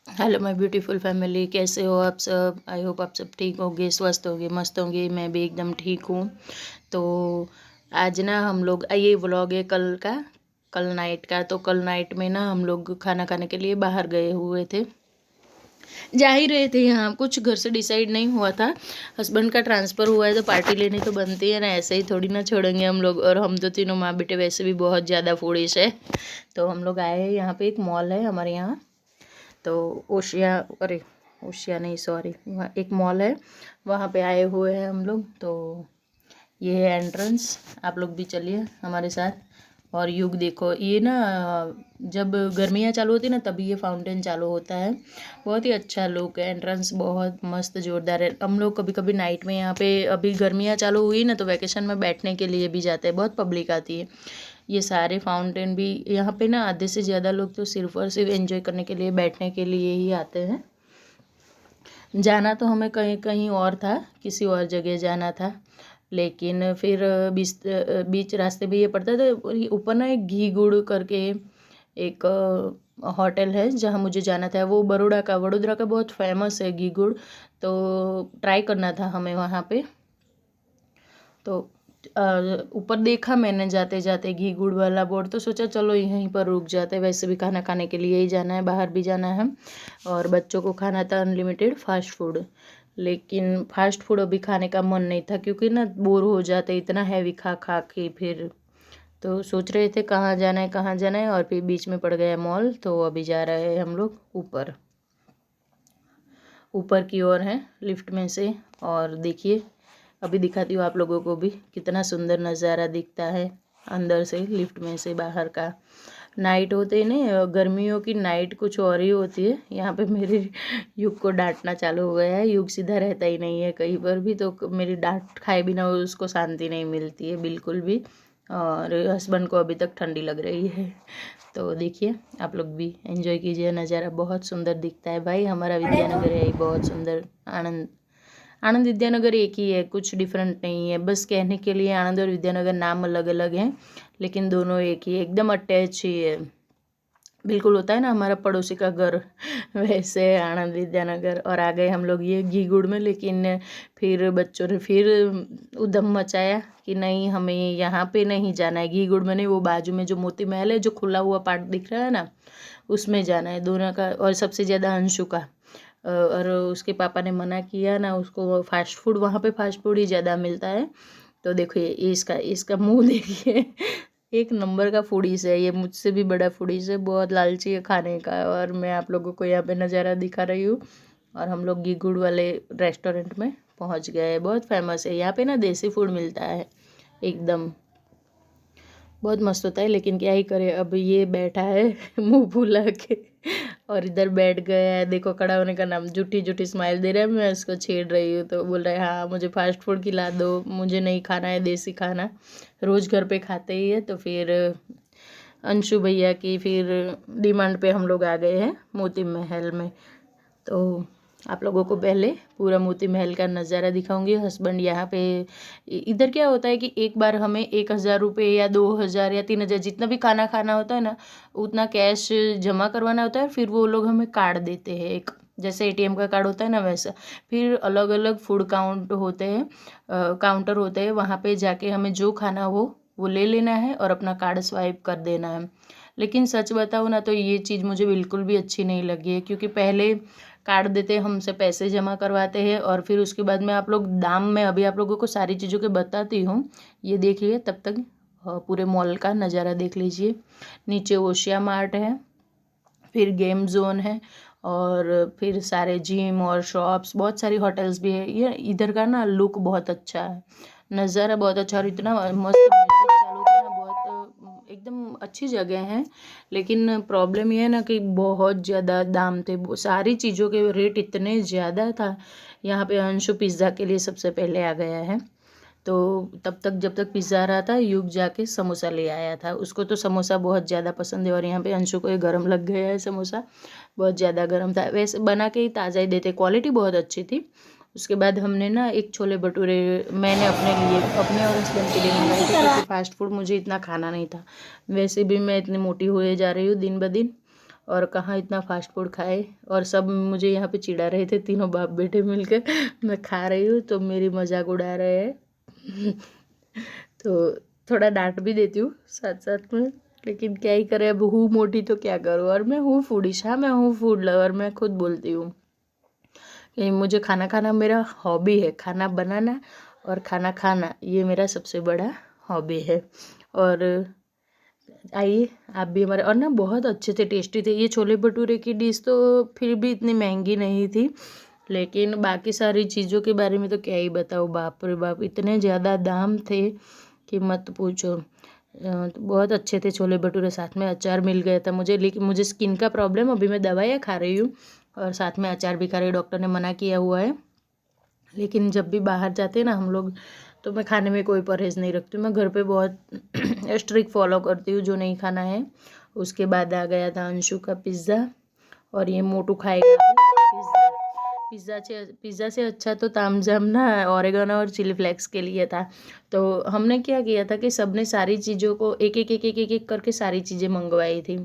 Hello my beautiful family, कैसे हो आप सब। आई होप आप सब ठीक होगे, स्वस्थ होगे, मस्त होंगे। मैं भी एकदम ठीक हूँ। तो आज ना हम लोग ये व्लॉग है कल नाइट का। तो कल नाइट में ना हम लोग खाना खाने के लिए बाहर गए हुए थे। जा ही रहे थे, यहाँ कुछ घर से डिसाइड नहीं हुआ था। हस्बैंड का ट्रांसफ़र हुआ है तो पार्टी लेनी तो बनती है ना, ऐसे ही थोड़ी ना छोड़ेंगे हम लोग। और हम तो तीनों माँ बेटे वैसे भी बहुत ज़्यादा फूडिश है। तो हम लोग आए हैं, यहाँ पे एक मॉल है हमारे यहाँ। तो ओशिया नहीं, सॉरी, वहाँ एक मॉल है, वहाँ पे आए हुए हैं हम लोग। तो ये है एंट्रेंस, आप लोग भी चलिए हमारे साथ। और युग देखो, ये ना जब गर्मियाँ चालू होती है ना तभी ये फाउंटेन चालू होता है। बहुत ही अच्छा लुक है, एंट्रेंस बहुत मस्त ज़ोरदार है। हम लोग कभी कभी नाइट में यहाँ पे, अभी गर्मियाँ चालू हुई ना तो वैकेशन में बैठने के लिए भी जाते हैं, बहुत पब्लिक आती है। ये सारे फाउंटेन भी यहाँ पे ना, आधे से ज़्यादा लोग तो सिर्फ और सिर्फ एंजॉय करने के लिए, बैठने के लिए ही आते हैं। जाना तो हमें कहीं कहीं और था, किसी और जगह जाना था, लेकिन फिर बीच रास्ते में ये पड़ता था। ऊपर ना एक घी गुड़ करके एक होटल है जहाँ मुझे जाना था। वो वडोदरा का बहुत फेमस है घी गुड़। तो ट्राई करना था हमें वहाँ पे। तो ऊपर देखा मैंने जाते जाते घी गुड़ वाला बोर्ड, तो सोचा चलो यहीं पर रुक जाते, वैसे भी खाना खाने के लिए ही जाना है, बाहर भी जाना है। और बच्चों को खाना था अनलिमिटेड फास्ट फूड। लेकिन फास्ट फूड अभी खाने का मन नहीं था, क्योंकि ना बोर हो जाते इतना हैवी खा खा के। फिर तो सोच रहे थे कहाँ जाना है कहाँ जाना है, और फिर बीच में पड़ गया मॉल। तो अभी जा रहे हैं हम लोग ऊपर, ऊपर की ओर है लिफ्ट में से। और देखिए, अभी दिखाती हूँ आप लोगों को भी कितना सुंदर नज़ारा दिखता है अंदर से, लिफ्ट में से बाहर का। नाइट होते ही नहीं, गर्मियों की नाइट कुछ और ही होती है। यहाँ पे मेरे युग को डांटना चालू हो गया है। युग सीधा रहता ही नहीं है कहीं पर भी, तो मेरी डांट खाए बिना उसको शांति नहीं मिलती है बिल्कुल भी। और हस्बैंड को अभी तक ठंडी लग रही है। तो देखिए, आप लोग भी एंजॉय कीजिए, नज़ारा बहुत सुंदर दिखता है भाई। हमारा विद्यानगर है बहुत सुंदर। आनंद आनंद विद्यानगर एक ही है, कुछ डिफरेंट नहीं है। बस कहने के लिए आनंद और विद्यानगर नाम अलग अलग हैं, लेकिन दोनों एक ही, एकदम अटैच ही है। बिल्कुल होता है ना हमारा पड़ोसी का घर, वैसे है आनंद विद्यानगर। और आ गए हम लोग ये घी गुड़ में। लेकिन फिर बच्चों ने फिर उधम मचाया कि नहीं, हमें यहाँ पे नहीं जाना है, घी गुड़ में नहीं, वो बाजू में जो मोती महल है, जो खुला हुआ पार्ट दिख रहा है ना, उसमें जाना है दोनों का। और सबसे ज़्यादा अंशु का। और उसके पापा ने मना किया ना, उसको फास्ट फूड, वहाँ पे फास्ट फूड ही ज़्यादा मिलता है। तो देखो ये इसका इसका मुंह देखिए, एक नंबर का फूडीज है ये, मुझसे भी बड़ा फूडीज है, बहुत लालची है खाने का। और मैं आप लोगों को यहाँ पे नज़ारा दिखा रही हूँ। और हम लोग घी गुड़ वाले रेस्टोरेंट में पहुँच गए। बहुत फेमस है यहाँ पे ना, देसी फूड मिलता है एकदम, बहुत मस्त होता है। लेकिन क्या ही करे, अब ये बैठा है मुंह फुला के, और इधर बैठ गया है। देखो, खड़ा होने का नाम, झूठी झूठी स्माइल दे रहा है। मैं उसको छेड़ रही हूँ तो बोल रहा है हाँ मुझे फास्ट फूड खिला दो, मुझे नहीं खाना है देसी खाना, रोज़ घर पे खाते ही है। तो फिर अंशु भैया की फिर डिमांड पे हम लोग आ गए हैं मोती महल में। तो आप लोगों को पहले पूरा मोती महल का नज़ारा दिखाऊंगी। हस्बैंड यहाँ पे, इधर क्या होता है कि एक बार हमें 1,000 रुपये या 2,000 या 3,000, जितना भी खाना खाना होता है ना, उतना कैश जमा करवाना होता है। फिर वो लोग हमें कार्ड देते हैं, एक जैसे एटीएम का कार्ड होता है ना वैसा। फिर अलग अलग फूड काउंटर होते हैं, वहाँ पे जाके हमें जो खाना हो वो ले लेना है और अपना कार्ड स्वाइप कर देना है। लेकिन सच बताऊँ ना तो ये चीज़ मुझे बिल्कुल भी अच्छी नहीं लगी है, क्योंकि पहले कार्ड देते हैं, हमसे पैसे जमा करवाते हैं, और फिर उसके बाद में आप लोग दाम में, अभी आप लोगों को सारी चीज़ों के बताती हूँ, ये देखिए। तब तक पूरे मॉल का नज़ारा देख लीजिए। नीचे ओशिया मार्ट है, फिर गेम जोन है, और फिर सारे जिम और शॉप्स, बहुत सारी होटल्स भी है। ये इधर का ना लुक बहुत अच्छा है, नज़ारा बहुत अच्छा, और इतना मस्त म्यूजिक चालू था ना, बहुत एकदम अच्छी जगह है। लेकिन प्रॉब्लम ये है ना कि बहुत ज़्यादा दाम थे, सारी चीज़ों के रेट इतने ज़्यादा था। यहाँ पे अंशु पिज़्ज़ा के लिए सबसे पहले आ गया है। तो तब तक, जब तक पिज़्ज़ा आ रहा था, युग जाके समोसा ले आया था। उसको तो समोसा बहुत ज़्यादा पसंद है, और यहाँ पे अंशु को ये गर्म लग गया है समोसा, बहुत ज़्यादा गर्म था। वैसे बना के ही ताज़ा ही देते, क्वालिटी बहुत अच्छी थी। उसके बाद हमने ना एक छोले भटूरे, मैंने अपने लिए, अपने और हस्बैंड के लिए मंगाए थे, क्योंकि फास्ट फूड मुझे इतना खाना नहीं था। वैसे भी मैं इतनी मोटी हुए जा रही हूँ दिन ब दिन, और कहाँ इतना फास्ट फूड खाए। और सब मुझे यहाँ पे चिढ़ा रहे थे, तीनों बाप बेटे मिलकर। मैं खा रही हूँ तो मेरी मजाक उड़ा रहे हैं। तो थोड़ा डांट भी देती हूँ साथ साथ में, लेकिन क्या ही करें, अब हूँ मोटी तो क्या करूँ। और मैं हूँ फूडिश, हाँ मैं हूँ फूड लवर, मैं खुद बोलती हूँ कि मुझे खाना खाना मेरा हॉबी है। खाना बनाना और खाना खाना ये मेरा सबसे बड़ा हॉबी है। और आइए आप भी हमारे, और ना बहुत अच्छे थे, टेस्टी थे। ये छोले भटूरे की डिश तो फिर भी इतनी महंगी नहीं थी, लेकिन बाकी सारी चीज़ों के बारे में तो क्या ही बताऊँ, बाप रे बाप इतने ज़्यादा दाम थे कि मत पूछो। तो बहुत अच्छे थे छोले भटूरे, साथ में अचार मिल गया था मुझे। लेकिन मुझे स्किन का प्रॉब्लम, अभी मैं दवाइयाँ खा रही हूँ और साथ में अचार भी खा रही हूँ, डॉक्टर ने मना किया हुआ है। लेकिन जब भी बाहर जाते हैं ना हम लोग, तो मैं खाने में कोई परहेज़ नहीं रखती हूँ। मैं घर पे बहुत स्ट्रिक्ट फॉलो करती हूँ जो नहीं खाना है। उसके बाद आ गया था अंशु का पिज़्ज़ा, और ये मोटू खाएगा पिज़्ज़ा। पिज़्ज़ा से अच्छा तो तामझाम ना ओरेगानो और चिली फ्लेक्स के लिए था। तो हमने क्या किया था कि सबने सारी चीज़ों को एक एक एक एक एक एक करके सारी चीज़ें मंगवाई थी,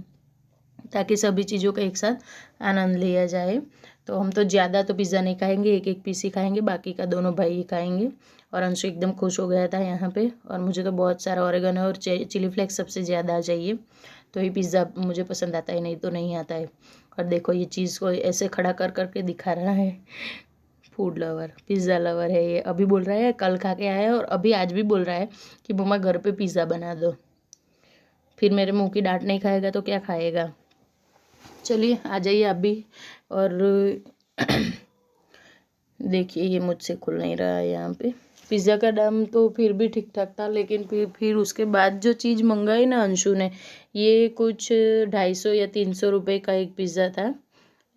ताकि सभी चीज़ों का एक साथ आनंद लिया जाए। तो हम तो ज़्यादा तो पिज़्ज़ा नहीं खाएंगे, एक एक पीस ही खाएंगे, बाकी का दोनों भाई ही खाएंगे। और अंशु एकदम खुश हो गया था यहाँ पे। और मुझे तो बहुत सारा ओरेगानो और चिली फ्लेक्स सबसे ज़्यादा चाहिए, तो ये पिज़्ज़ा मुझे पसंद आता है, नहीं तो नहीं आता है। और देखो ये चीज़ को ऐसे खड़ा कर करके दिखा रहा है। फूड लवर, पिज़्ज़ा लवर है ये। अभी बोल रहा है, कल खा के आया है और अभी आज भी बोल रहा है कि मम्मा घर पे पिज़्ज़ा बना दो। फिर मेरे मुँह की डांट नहीं खाएगा तो क्या खाएगा। चलिए आ जाइए आप भी। और देखिए ये मुझसे खुल नहीं रहा है यहाँ पे। पिज़्ज़ा का दाम तो फिर भी ठीक ठाक था, लेकिन फिर उसके बाद जो चीज़ मंगाई ना अंशु ने, ये कुछ 250 या 300 रुपये का एक पिज़्ज़ा था,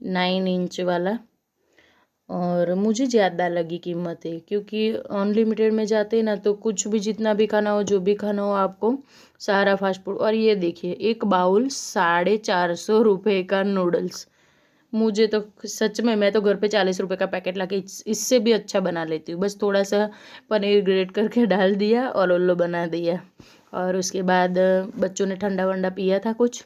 9 इंच वाला। और मुझे ज़्यादा लगी कीमत है, क्योंकि अनलिमिटेड में जाते ना तो कुछ भी जितना भी खाना हो, जो भी खाना हो आपको, सारा फास्ट फूड। और ये देखिए एक बाउल 450 रुपये का नूडल्स। मुझे तो सच में, मैं तो घर पे 40 रुपये का पैकेट लाके इससे भी अच्छा बना लेती हूँ। बस थोड़ा सा पनीर ग्रेट करके डाल दिया और उल्लू बना दिया। और उसके बाद बच्चों ने ठंडा वंडा पिया था कुछ,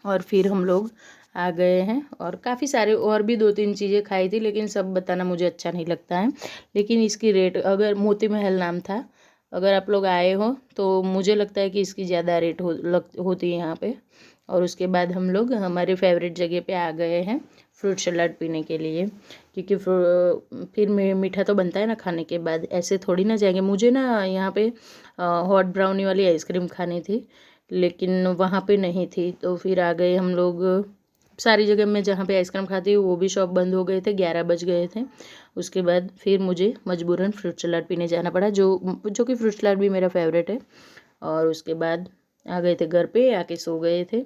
और फिर हम लोग आ गए हैं। और काफ़ी सारे और भी 2-3 चीज़ें खाई थी, लेकिन सब बताना मुझे अच्छा नहीं लगता है। लेकिन इसकी रेट, अगर मोती महल नाम था, अगर आप लोग आए हो तो मुझे लगता है कि इसकी ज़्यादा रेट होती है यहाँ पे। और उसके बाद हम लोग हमारे फेवरेट जगह पे आ गए हैं फ्रूट सलाद पीने के लिए, क्योंकि फिर मीठा तो बनता है ना खाने के बाद, ऐसे थोड़ी ना जाएंगे। मुझे ना यहाँ पे हॉट ब्राउनी वाली आइसक्रीम खानी थी, लेकिन वहाँ पे नहीं थी। तो फिर आ गए हम लोग। सारी जगह मैं जहाँ पे आइसक्रीम खाती हूँ वो भी शॉप बंद हो गए थे, 11 बज गए थे। उसके बाद फिर मुझे मजबूरन फ्रूट सलाद पीने जाना पड़ा, जो कि फ्रूट सलाद भी मेरा फेवरेट है। और उसके बाद आ गए थे घर पे, आके सो गए थे।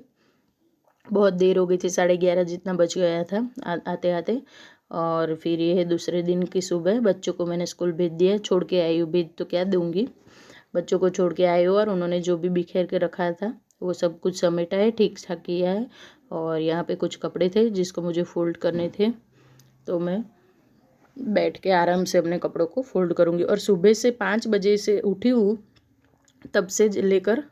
बहुत देर हो गई थी, 11:30 जितना बज गया था आते आते। और फिर ये है दूसरे दिन की सुबह, बच्चों को मैंने स्कूल भेज दिया, छोड़ के आई हूँ। भेज तो क्या दूँगी, बच्चों को छोड़ के आई हूँ। और उन्होंने जो भी बिखेर के रखा था वो सब कुछ समेटा है, ठीक ठाक किया है। और यहाँ पे कुछ कपड़े थे जिसको मुझे फोल्ड करने थे, तो मैं बैठ के आराम से अपने कपड़ों को फोल्ड करूँगी। और सुबह से 5 बजे से उठी हूँ, तब से लेकर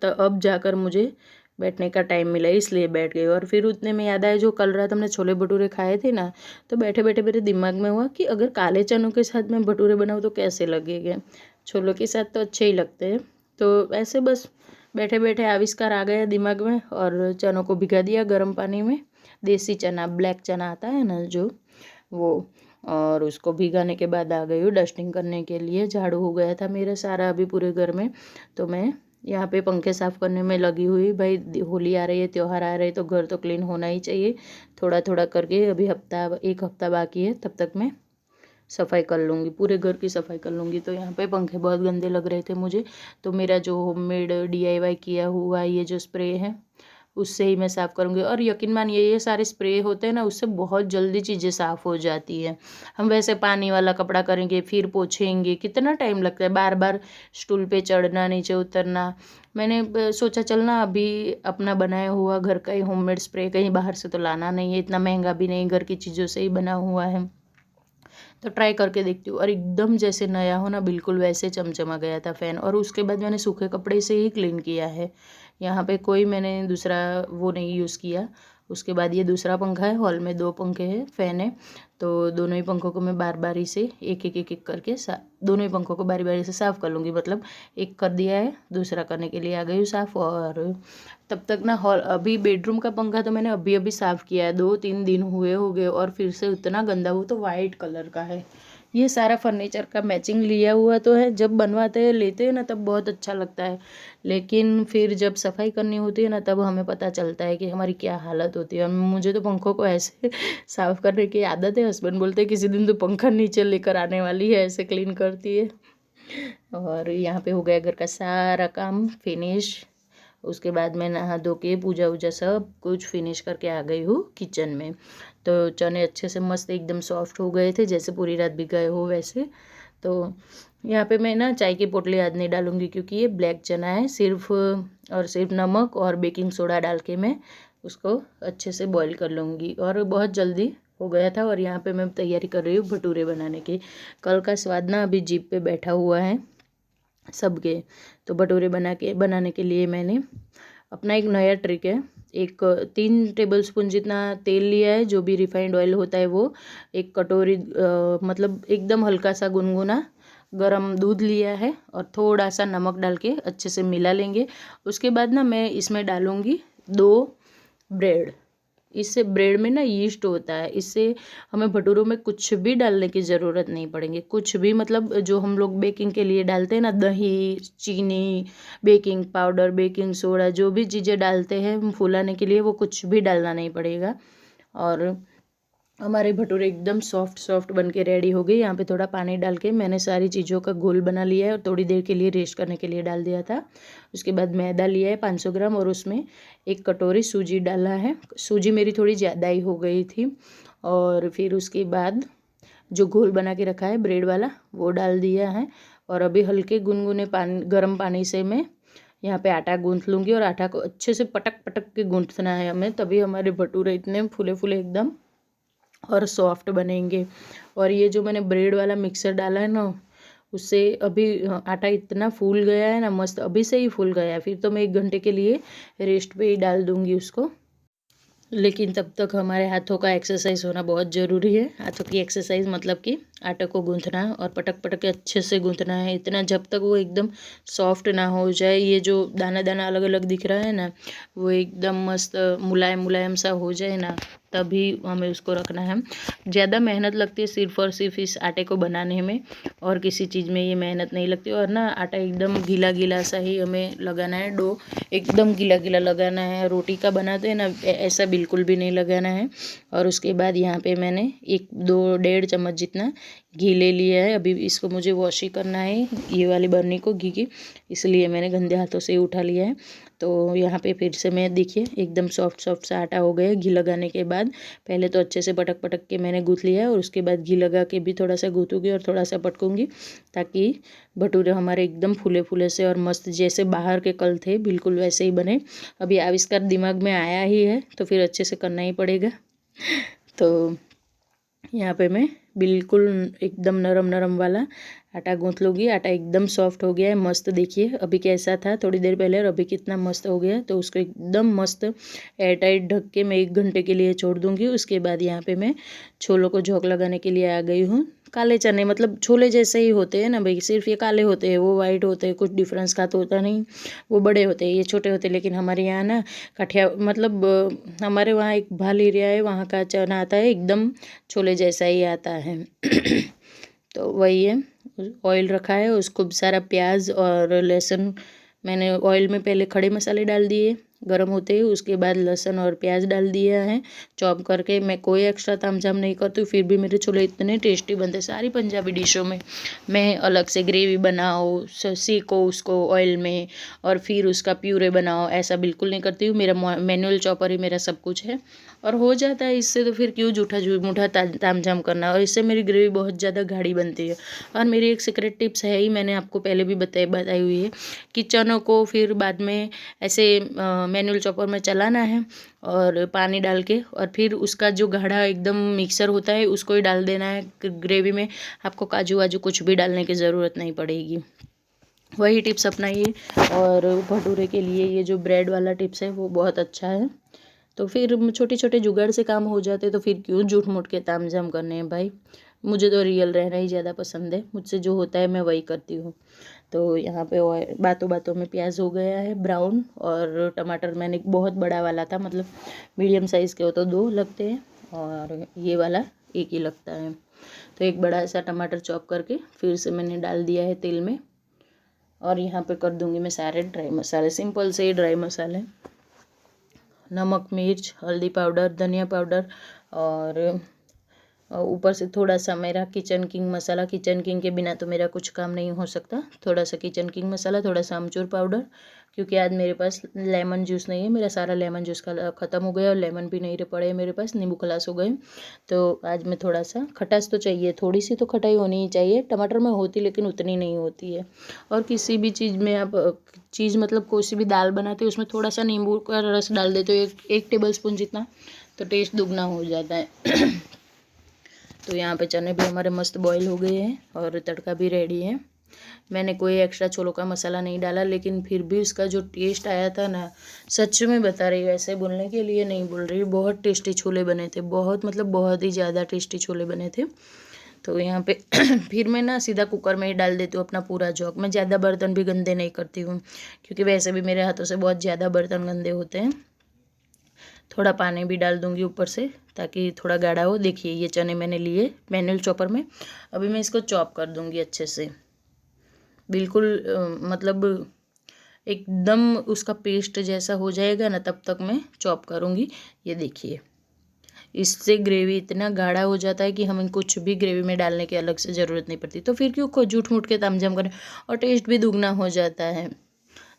अब जाकर मुझे बैठने का टाइम मिला, इसलिए बैठ गई। और फिर उतने में याद आया, जो कल रात हमने छोले भटूरे खाए थे ना, तो बैठे बैठे मेरे दिमाग में हुआ कि अगर काले चनों के साथ मैं भटूरे बनाऊँ तो कैसे लगेंगे। छोलों के साथ तो अच्छे ही लगते हैं। तो ऐसे बस बैठे बैठे आविष्कार आ गया दिमाग में, और चनों को भिगा दिया गर्म पानी में। देसी चना, ब्लैक चना आता है ना जो, वो। और उसको भिगाने के बाद आ गई हूँ डस्टिंग करने के लिए। झाड़ू हो गया था मेरा सारा अभी पूरे घर में, तो मैं यहाँ पे पंखे साफ़ करने में लगी हुई। भाई होली आ रही है, त्यौहार आ रहे हैं, तो घर तो क्लीन होना ही चाहिए। थोड़ा थोड़ा करके अभी एक हफ्ता बाकी है, तब तक मैं सफाई कर लूँगी, पूरे घर की सफाई कर लूँगी। तो यहाँ पे पंखे बहुत गंदे लग रहे थे मुझे, तो मेरा जो होममेड DIY किया हुआ ये जो स्प्रे है, उससे ही मैं साफ़ करूँगी। और यकीन मानिए ये सारे स्प्रे होते हैं ना, उससे बहुत जल्दी चीज़ें साफ़ हो जाती है। हम वैसे पानी वाला कपड़ा करेंगे, फिर पोछेंगे, कितना टाइम लगता है, बार बार स्टूल पे चढ़ना, नीचे उतरना। मैंने सोचा चलना अभी अपना बनाया हुआ घर का ही होममेड स्प्रे, कहीं बाहर से तो लाना नहीं है, इतना महंगा भी नहीं, घर की चीज़ों से ही बना हुआ है, तो ट्राई करके देखती हूँ। और एकदम जैसे नया हो ना, बिल्कुल वैसे चमचमा गया था फ़ैन। और उसके बाद मैंने सूखे कपड़े से ही क्लीन किया है, यहाँ पे कोई मैंने दूसरा वो नहीं यूज़ किया। उसके बाद ये दूसरा पंखा है, हॉल में 2 पंखे हैं, फ़ैन है, तो दोनों ही पंखों को मैं बारी से एक करके दोनों ही पंखों को बारी से साफ़ कर लूँगी। मतलब एक कर दिया है, दूसरा करने के लिए आ गई हूँ साफ़। और तब तक ना हॉल, अभी बेडरूम का पंखा तो मैंने अभी साफ़ किया है, 2-3 दिन हो गए और फिर से उतना गंदा, वो तो वाइट कलर का है। ये सारा फर्नीचर का मैचिंग लिया हुआ तो है, जब बनवाते हैं लेते हैं ना तब बहुत अच्छा लगता है, लेकिन फिर जब सफाई करनी होती है ना तब हमें पता चलता है कि हमारी क्या हालत होती है। और मुझे तो पंखों को ऐसे साफ़ करने की आदत है, हस्बैंड बोलते हैं किसी दिन तो पंखा नीचे लेकर आने वाली है, ऐसे क्लीन करती है। और यहाँ पे हो गया घर का सारा काम फिनिश। उसके बाद मैं नहा धो के पूजा वूजा सब कुछ फिनिश करके आ गई हूँ किचन में। तो चने अच्छे से मस्त एकदम सॉफ्ट हो गए थे, जैसे पूरी रात भिगाए हो वैसे। तो यहाँ पे मैं ना चाय की पोटली आज नहीं डालूँगी क्योंकि ये ब्लैक चना है, सिर्फ नमक और बेकिंग सोडा डाल के मैं उसको अच्छे से बॉईल कर लूँगी। और बहुत जल्दी हो गया था। और यहाँ पे मैं तैयारी कर रही हूँ भटूरे बनाने की। कल का स्वाद ना अभी जीभ पे बैठा हुआ है सबके। तो भटूरे बनाने के लिए मैंने अपना एक नया ट्रिक है, 3 टेबलस्पून जितना तेल लिया है, जो भी रिफाइंड ऑयल होता है वो, 1 कटोरी मतलब एकदम हल्का सा गुनगुना गरम दूध लिया है और थोड़ा सा नमक डाल के अच्छे से मिला लेंगे। उसके बाद ना मैं इसमें डालूँगी 2 ब्रेड। इससे ब्रेड में ना यीस्ट होता है, इससे हमें भटूरों में कुछ भी डालने की ज़रूरत नहीं पड़ेगी, कुछ भी। मतलब जो हम लोग बेकिंग के लिए डालते हैं ना, दही, चीनी, बेकिंग पाउडर, बेकिंग सोडा, जो भी चीज़ें डालते हैं फुलाने के लिए, वो कुछ भी डालना नहीं पड़ेगा। और हमारे भटूरे एकदम सॉफ्ट बन के रेडी हो गए। यहाँ पे थोड़ा पानी डाल के मैंने सारी चीज़ों का घोल बना लिया है और थोड़ी देर के लिए रेस्ट करने के लिए डाल दिया था। उसके बाद मैदा लिया है 500 ग्राम और उसमें 1 कटोरी सूजी डाला है। सूजी मेरी थोड़ी ज़्यादा ही हो गई थी। और फिर उसके बाद जो घोल बना के रखा है ब्रेड वाला, वो डाल दिया है। और अभी हल्के गुनगुने गर्म पानी से मैं यहाँ पे आटा गूँथ लूँगी। और आटा को अच्छे से पटक के गूँथना है हमें, तभी हमारे भटूरे इतने फूले एकदम और सॉफ्ट बनेंगे। और ये जो मैंने ब्रेड वाला मिक्सर डाला है ना, उससे अभी आटा इतना फूल गया है ना, मस्त, अभी से ही फूल गया है। फिर तो मैं 1 घंटे के लिए रेस्ट पे ही डाल दूँगी उसको। लेकिन तब तक हमारे हाथों का एक्सरसाइज होना बहुत ज़रूरी है। हाथों की एक्सरसाइज मतलब कि आटे को गूँथना है और पटक के अच्छे से गूँथना है, इतना जब तक वो एकदम सॉफ्ट ना हो जाए। ये जो दाना अलग अलग दिख रहा है ना, वो एकदम मस्त मुलायम सा हो जाए ना, तभी हमें उसको रखना है। ज़्यादा मेहनत लगती है सिर्फ और सिर्फ इस आटे को बनाने में, और किसी चीज़ में ये मेहनत नहीं लगती। और ना आटा एकदम गीला सा ही हमें लगाना है, डो एकदम गीला लगाना है। रोटी का बनाते हैं ना, ऐसा बिल्कुल भी नहीं लगाना है। और उसके बाद यहाँ पे मैंने 1-2-1.5 चम्मच जितना घी ले लिया है। अभी इसको मुझे वॉश ही करना है, ये वाली बर्नी को घी की, इसलिए मैंने गंदे हाथों से उठा लिया है। तो यहाँ पे फिर से मैं देखिए एकदम सॉफ्ट सा आटा हो गया घी लगाने के बाद। पहले तो अच्छे से पटक के मैंने गूँथ लिया है और उसके बाद घी लगा के भी थोड़ा सा गूँथूँगी और थोड़ा सा पटकूँगी, ताकि भटूरे हमारे एकदम फूले से और मस्त, जैसे बाहर के कल थे बिल्कुल वैसे ही बने। अभी आविष्कार दिमाग में आया ही है तो फिर अच्छे से करना ही पड़ेगा। तो यहाँ पे मैं बिल्कुल एकदम नरम वाला आटा गूँथ लूँगी। आटा एकदम सॉफ्ट हो गया है, मस्त। देखिए अभी कैसा था थोड़ी देर पहले और अभी कितना मस्त हो गया। तो उसको एकदम मस्त एयरटाइट ढक के मैं 1 घंटे के लिए छोड़ दूँगी। उसके बाद यहाँ पे मैं छोलों को झोंक लगाने के लिए आ गई हूँ। काले चने मतलब छोले जैसे ही होते हैं ना भाई, सिर्फ ये काले होते हैं, वो वाइट होते हैं, कुछ डिफरेंस का तो होता नहीं। वो बड़े होते हैं, ये छोटे होते हैं। लेकिन हमारे यहाँ ना कठिया मतलब हमारे वहाँ एक भाल एरिया है, वहाँ का चना आता है एकदम छोले जैसा ही आता है। तो वही है, ऑयल रखा है, उस खूब सारा प्याज और लहसुन मैंने ऑयल में पहले खड़े मसाले डाल दिए गरम होते ही, उसके बाद लहसुन और प्याज डाल दिया है चॉप करके। मैं कोई एक्स्ट्रा तामझाम नहीं करती हूँ, फिर भी मेरे छोले इतने टेस्टी बनते। सारी पंजाबी डिशों में मैं अलग से ग्रेवी बनाओ, सेको उसको ऑयल में और फिर उसका प्यूरे बनाओ, ऐसा बिल्कुल नहीं करती हूँ। मेरा मैनुअल चॉपर ही मेरा सब कुछ है और हो जाता है इससे। तो फिर क्यों झूठा तामझाम करना। और इससे मेरी ग्रेवी बहुत ज़्यादा गाढ़ी बनती है। और मेरी एक सीक्रेट टिप्स है ही, मैंने आपको पहले भी बताई हुई है कि चनों को फिर बाद में ऐसे मैनुअल चॉपर में चलाना है और पानी डाल के, और फिर उसका जो गाढ़ा एकदम मिक्सर होता है उसको ही डाल देना है ग्रेवी में। आपको काजू वाजू कुछ भी डालने की ज़रूरत नहीं पड़ेगी। वही टिप्स अपनाइए। और भटूरे के लिए ये जो ब्रेड वाला टिप्स है वो बहुत अच्छा है। तो फिर छोटे छोटे जुगाड़ से काम हो जाते, तो फिर क्यों झूठ मूठ के तामझाम करने हैं भाई। मुझे तो रियल रहना ही ज़्यादा पसंद है, मुझसे जो होता है मैं वही करती हूँ। तो यहाँ पे बातों बातों में प्याज हो गया है ब्राउन, और टमाटर मैंने बहुत बड़ा वाला था, मतलब मीडियम साइज़ के हो तो 2 लगते हैं और ये वाला 1 ही लगता है। तो एक बड़ा सा टमाटर चॉप करके फिर से मैंने डाल दिया है तेल में। और यहाँ पे कर दूँगी मैं सारे ड्राई मसाले, सिंपल से ड्राई मसाले, नमक, मिर्च, हल्दी पाउडर, धनिया पाउडर, और ऊपर से थोड़ा सा मेरा किचन किंग मसाला। किचन किंग के बिना तो मेरा कुछ काम नहीं हो सकता। थोड़ा सा किचन किंग मसाला, थोड़ा सा अमचूर पाउडर, क्योंकि आज मेरे पास लेमन जूस नहीं है, मेरा सारा लेमन जूस का ख़त्म हो गया और लेमन भी नहीं पड़े मेरे पास, नींबू खलास हो गए। तो आज मैं थोड़ा सा खटास तो चाहिए, थोड़ी सी तो खटाई होनी ही चाहिए। टमाटर में होती लेकिन उतनी नहीं होती है। और किसी भी चीज़ में आप चीज़ मतलब कोई सी भी दाल बनाते हो उसमें थोड़ा सा नींबू का रस डाल देते हो, एक टेबल स्पून जितना, तो टेस्ट दुगना हो जाता है। तो यहाँ पे चने भी हमारे मस्त बॉईल हो गए हैं और तड़का भी रेडी है। मैंने कोई एक्स्ट्रा छोलों का मसाला नहीं डाला, लेकिन फिर भी उसका जो टेस्ट आया था ना, सच में बता रही हूँ, ऐसे बोलने के लिए नहीं बोल रही, बहुत टेस्टी छोले बने थे, बहुत मतलब बहुत ही ज़्यादा टेस्टी छोले बने थे। तो यहाँ पे फिर मैं ना सीधा कुकर में ही डाल देती हूँ अपना पूरा जॉग। मैं ज़्यादा बर्तन भी गंदे नहीं करती हूँ, क्योंकि वैसे भी मेरे हाथों से बहुत ज़्यादा बर्तन गंदे होते हैं। थोड़ा पानी भी डाल दूंगी ऊपर से ताकि थोड़ा गाढ़ा हो। देखिए ये चने मैंने लिए मैनुअल चॉपर में, अभी मैं इसको चॉप कर दूंगी अच्छे से, बिल्कुल मतलब एकदम उसका पेस्ट जैसा हो जाएगा ना, तब तक मैं चॉप करूंगी। ये देखिए इससे ग्रेवी इतना गाढ़ा हो जाता है कि हमें कुछ भी ग्रेवी में डालने की अलग से ज़रूरत नहीं पड़ती। तो फिर क्यों को झूठ मूठ के तामझाम करें, और टेस्ट भी दुगना हो जाता है।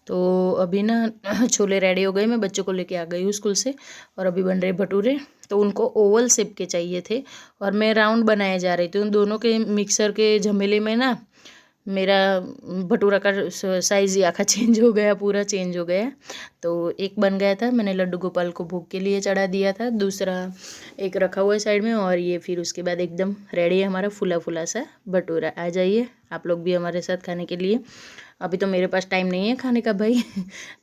तो अभी ना छोले रेडी हो गए, मैं बच्चों को लेके आ गई हूँ स्कूल से, और अभी बन रहे भटूरे। तो उनको ओवल शेप के चाहिए थे और मैं राउंड बनाए जा रही थी। उन दोनों के मिक्सर के झमेले में ना मेरा भटूरा का साइज़ ही आखा चेंज हो गया, पूरा चेंज हो गया। तो एक बन गया था, मैंने लड्डू गोपाल को भोग के लिए चढ़ा दिया था, दूसरा एक रखा हुआ है साइड में, और ये फिर उसके बाद एकदम रेडी है हमारा फुला फुला सा भटूरा। आ जाइए आप लोग भी हमारे साथ खाने के लिए। अभी तो मेरे पास टाइम नहीं है खाने का भाई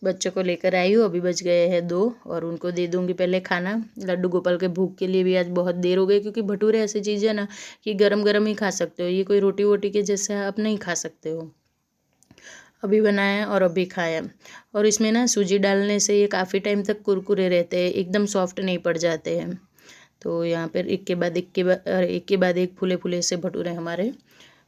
बच्चों को लेकर आई हूँ, अभी बज गए हैं 2 और उनको दे दूँगी पहले खाना। लड्डू गोपाल के भूख के लिए भी आज बहुत देर हो गई, क्योंकि भटूरे ऐसी चीज़ है ना कि गरम गरम ही खा सकते हो, ये कोई रोटी वोटी के जैसा आप नहीं खा सकते हो। अभी बनाया और अभी खाया, और इसमें ना सूजी डालने से ये काफ़ी टाइम तक कुरकुरे रहते हैं, एकदम सॉफ्ट नहीं पड़ जाते हैं। तो यहाँ पर एक के बाद एक फूले फूले से भटूरे हमारे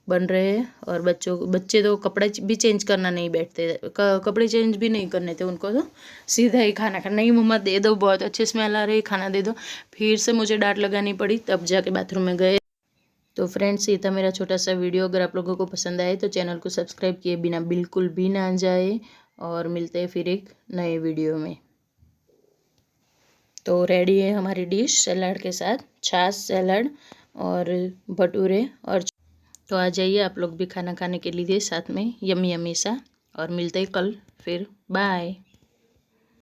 बन रहे हैं। और बच्चे तो कपड़े भी चेंज करना नहीं बैठते, कपड़े चेंज भी नहीं करने थे उनको, तो सीधा ही खाना खाना। नहीं मम्मा दे दो, बहुत अच्छी स्मेल आ रही है, खाना दे दो। फिर से मुझे डांट लगानी पड़ी, तब जाके बाथरूम में गए। तो फ्रेंड्स ये था मेरा छोटा सा वीडियो। अगर आप लोगों को पसंद आए तो चैनल को सब्सक्राइब किए बिना बिल्कुल भी ना जाए, और मिलते हैं फिर एक नए वीडियो में। तो रेडी है हमारी डिश सलाद के साथ, छाछ, सलाद और भटूरे। और तो आ जाइए आप लोग भी खाना खाने के लिए साथ में, यम्मी यम्मी सा। और मिलते हैं कल फिर, बाय।